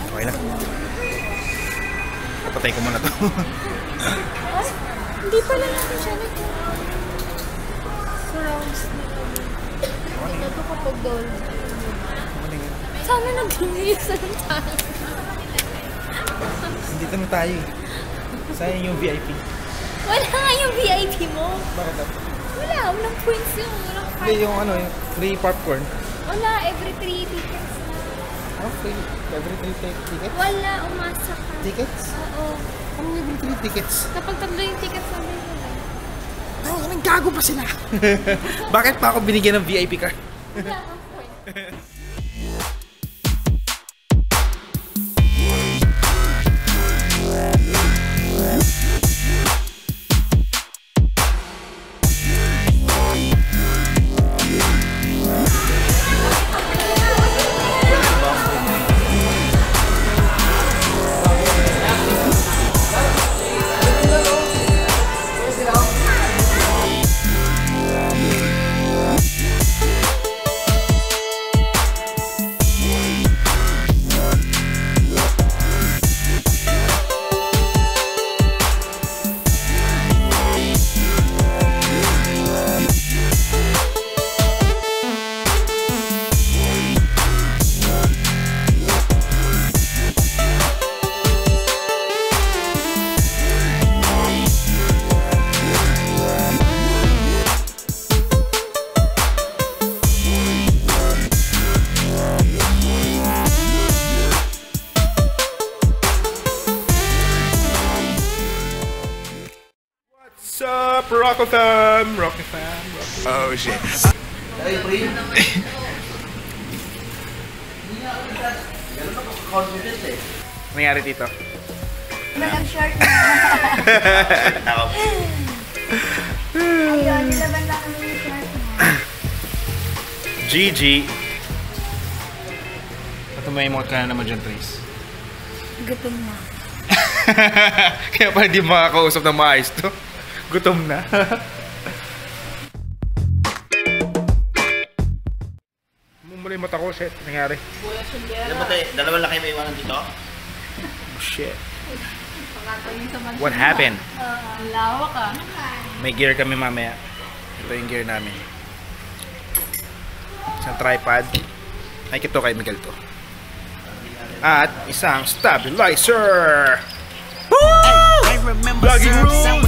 Okay na. Papatay ko muna to. Hindi pala natin siya surrounds nila. Hindi ito kapag doll. Sana nag-iisan tayo. Dito na tayo eh. Sayang yung VIP. Wala nga yung VIP mo. Bakit dapat? Wala, walang points yun. Walang card. Hindi, yung ano, yung free popcorn. Wala, every 3 tickets na. Oh, free? Every 3 tickets? Wala, umasa ka. Tickets? Oo. Anong every 3 tickets? Kapag tatlo yung tickets namin wala. Ay, anong gago pa sila? Bakit pa ako binigyan ng VIP card? Wala kang point. What's up, Rockafam? Rockafam, Rockafam. Oh shit. Nangyari dito? Nag-short na. Ayun, nilaban lang kami yung short na. GG. Patumayin mo ka na naman dyan, Trace. Gutom na. Kaya pala di makakausap ng maayos to. Gutom na. Mumula yung mata ko, shit. Nangyari. Dalawa lang kayo may iwanan dito? Oh, shit. What happened? Lawak ah. May gear kami mamaya. Ito yung gear namin. Isang tripod. Ay, ito kay Miguel to. At isang stabilizer. Woo! Vlogging rules!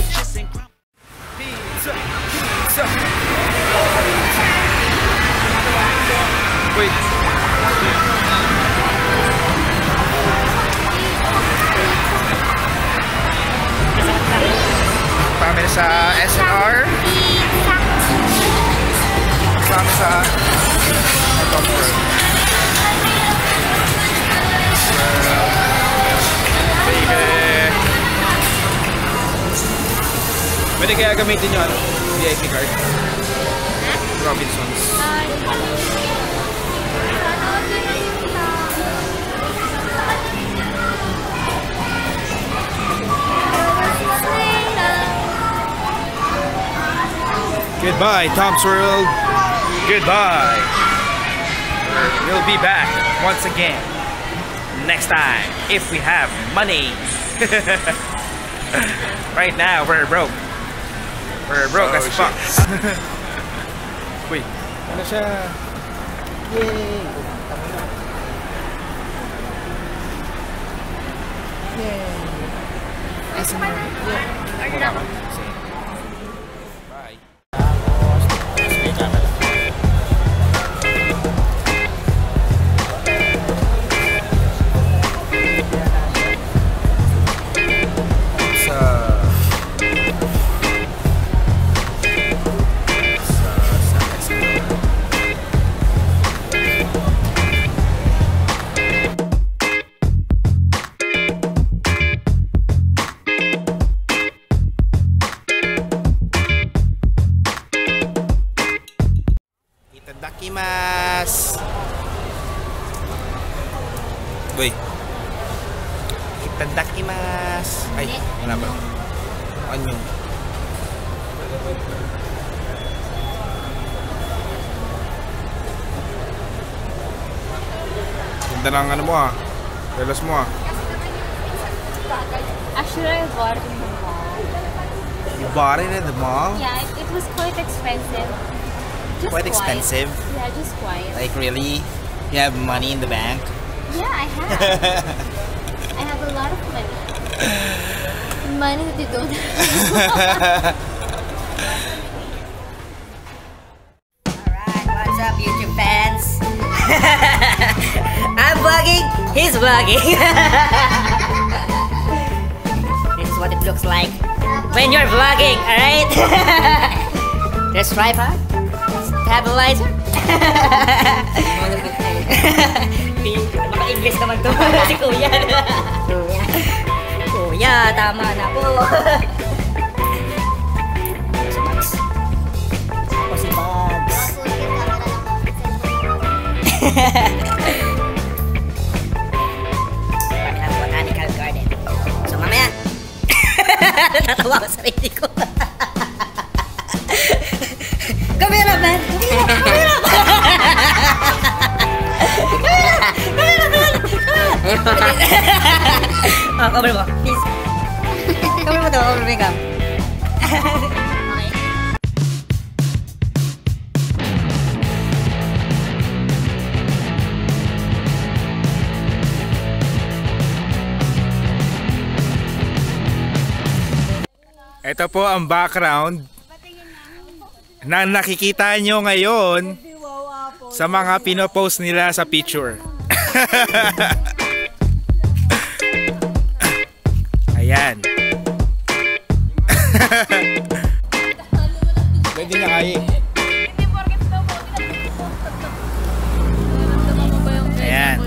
Pizza! Pizza! Wait. Kami sa SNR. Kami sa pwede kaya gamitin yung ano, VIP card. Robinsons. Goodbye, Tom's World. Goodbye. We'll be back once again next time if we have money. Right now we're broke. We're broke as fuck. Wait, ano siya? Yay! Yay! SMR. Bye. Itadakimasu. Boy. Itadakimasu. Ay, wala ba? Ano? Ganda ng ano mo ah. Relos mo ah. Actually, I bought it in the mall. You bought it at the mall? Yeah, it was quite expensive. Just Quite expensive. Yeah, just quiet. Like really? You have money in the bank? Yeah, I have. I have a lot of money. Money that you don't have. Alright, what's up YouTube fans? I'm vlogging, he's vlogging. This is what it looks like when you're vlogging, alright? There's tripod, stabilizer. Baka English naman to. Si Kuya. Kuya, tama na po. Si Max. O si Bugs. Parang botanical garden. So mamaya, natatawa ko sa sarili ko. Cameraman! Oh, cover mo, please. Cover mo to, cover makeup. Okay. Ito po ang background na nakikita nyo ngayon sa mga pinopost nila sa picture. Ayan. Pwede na kayo. Ayan.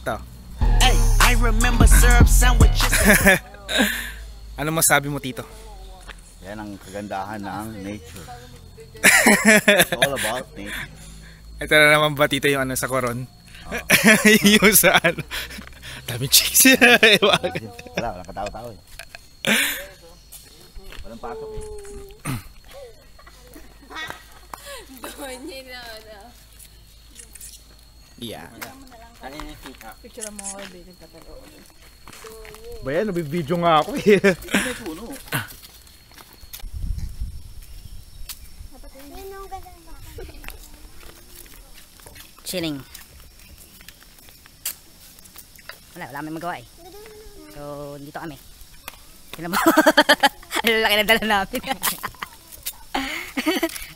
Ito. Hey, I remember syrup sandwiches. Ano masabi mo, Tito? Yan ang kagandahan ng nature. It's all about nature. Ito na naman ba, Tito, yung ano sa koron? Yung sa ano? Daming chicks. Wala, walang katao-tao eh. Walang pasok eh. Yeah. Picture mo ako, baby. Ba yan, nabibidyo nga ako eh. May puno. Chilling. Wala may magawa eh. So, dito kami. Tingnan mo. Ang laki ng dala namin.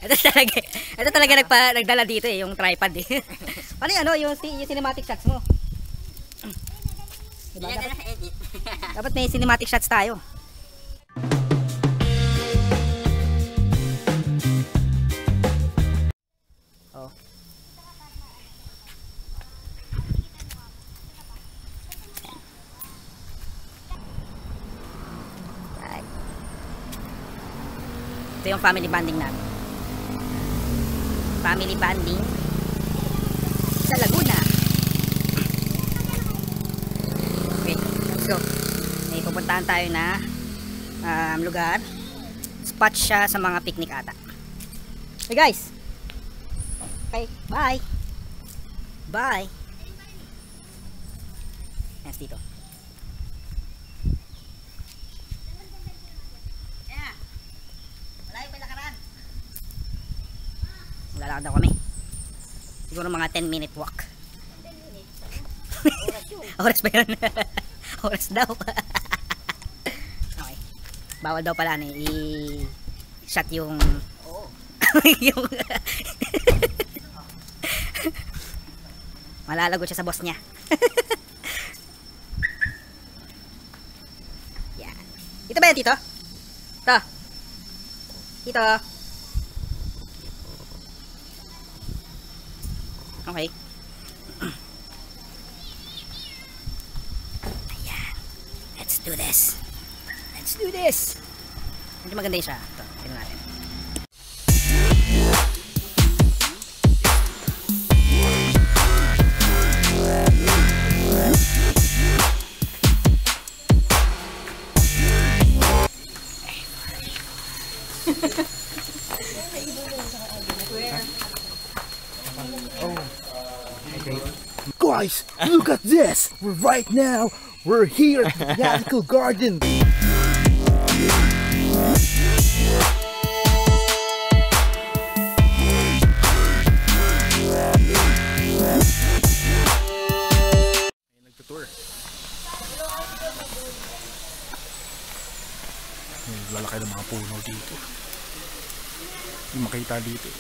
ito talaga nagdala dito eh, yung tripod eh. Paano yung ano, yung cinematic shots mo? Diba? Dapat may cinematic shots tayo. Oh. Ito yung family bonding namin. Family bonding sa Laguna. Okay, let's go. May pupuntahan tayo na lugar. Spot siya sa mga picnic ata. Hey guys. Okay, bye. Bye. Yes, dito. Lalakad daw kami. Siguro mga 10-minute walk. Oras ba yun? Oras daw. Okay. Bawal daw pala na i-shot yung yung malalagot siya sa boss niya. Yan. Ito ba yan, Tito? Ito. Tito. Okay. Ayan. Let's do this. Let's do this. Hindi maganda yung siya. Ito, tignan natin. Guys, look at this! We're here at the Botanical Garden. Nagtutour. Lalaki ng mga puno dito. Hindi makita dito.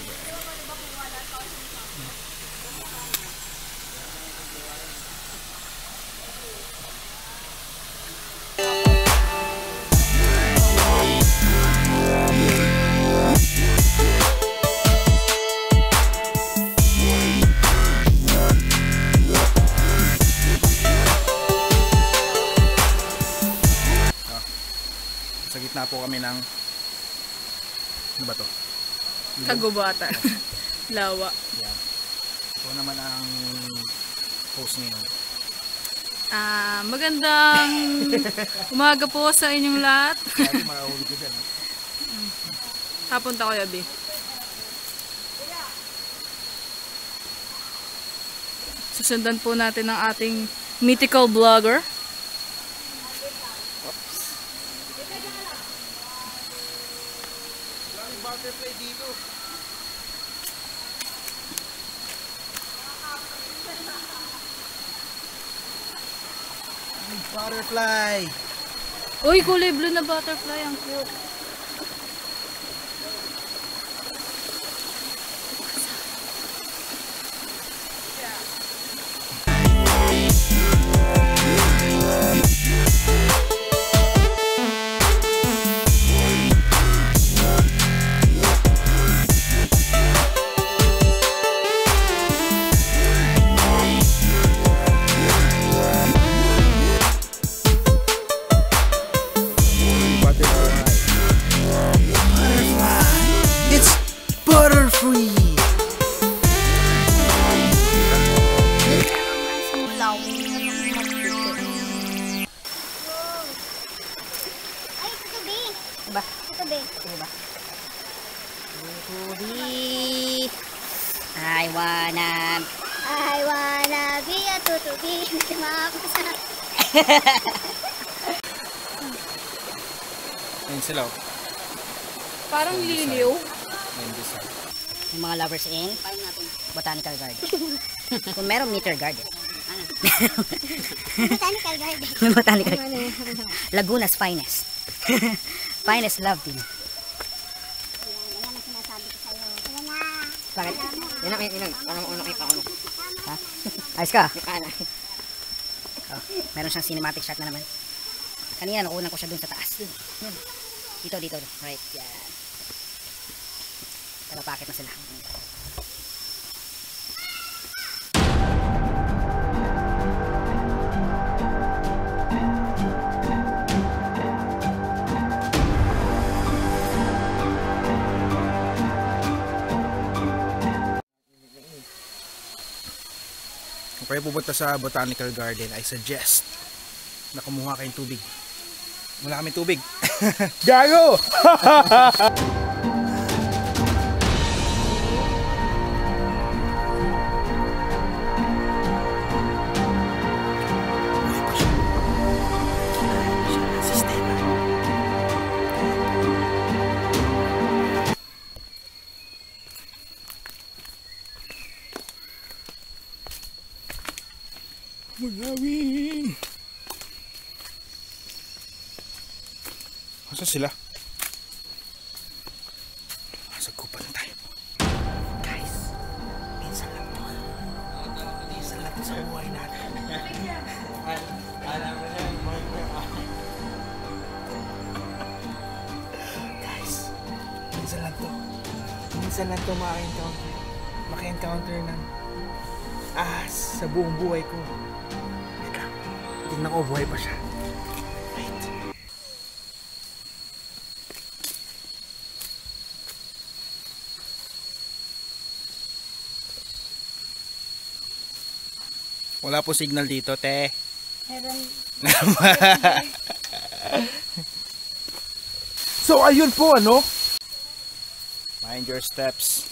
Sa gitna po kami ng ano ba to? Kagubatan. Lawa. Yan. Ito naman ang host ngayon. Magandang umaga po sa inyong lahat. Kaya makahuli ko dyan. Hapunta ko yabi. Susundan po natin ang ating mythical vlogger. Butterfly dito. Butterfly. Uy, kulay blue na butterfly. Ang cute. I wanna be a tutubi. Ayun sila. Parang liliw. Yung mga lovers in Botanical Garden. Kung meron meter garden. Botanical Garden. Botanical Garden. Laguna's finest. Finest love team. Yan ang sinasabi ko sa'yo. Yan na. Bakit? Yun ang nakita ko. Ha? Ayos ka? Oh, meron siyang cinematic shot na naman. Kanina nakunan ko siya dun sa taas. Dito. Right, yan. Kalapakit na sila. Kung kayo pupunta sa Botanical Garden, I suggest na kumuha kayong tubig. Wala kami tubig. Gago! Magawin. Masa sila? Nasa gupan na tayo. Guys, minsan lang to. Minsan lang sa buhay natin. Guys, minsan lang to. Minsan lang to maka-encounter ng ahas sa buong buhay ko. Tingnan ko, buhay pa siya. Wait. Wala po signal dito, te. Meron. So, ayun po, ano? Mind your steps.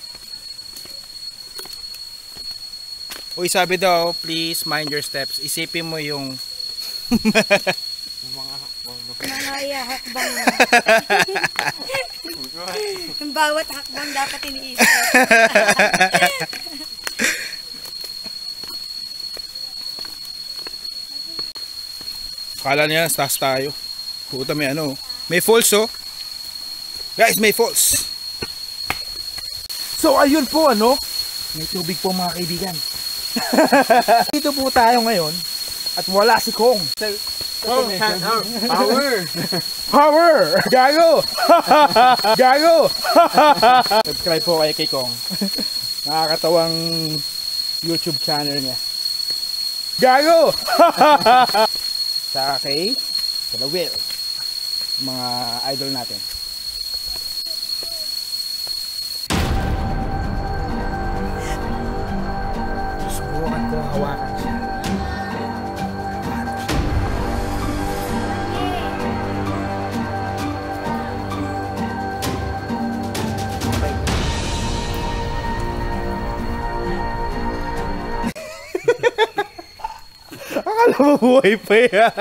Uy, sabi daw, please mind your steps. Isipin mo yung Mga hakbang. Yung bawat hakbang dapat iniisip. Kala niya, taas tayo. Puta, may ano. May falls, oh. Guys, may falls. So, ayun po, ano. May tubig po, mga kaibigan. Dito po tayo ngayon. At wala si Kong. Power! Power! Gago! Gago! Subscribe po kay Kong. Nakakatawang YouTube channel niya. Gago! Sa kay Will. Mga idol natin. Subukan ko hawakan siya. Akala mo buhay pa yan.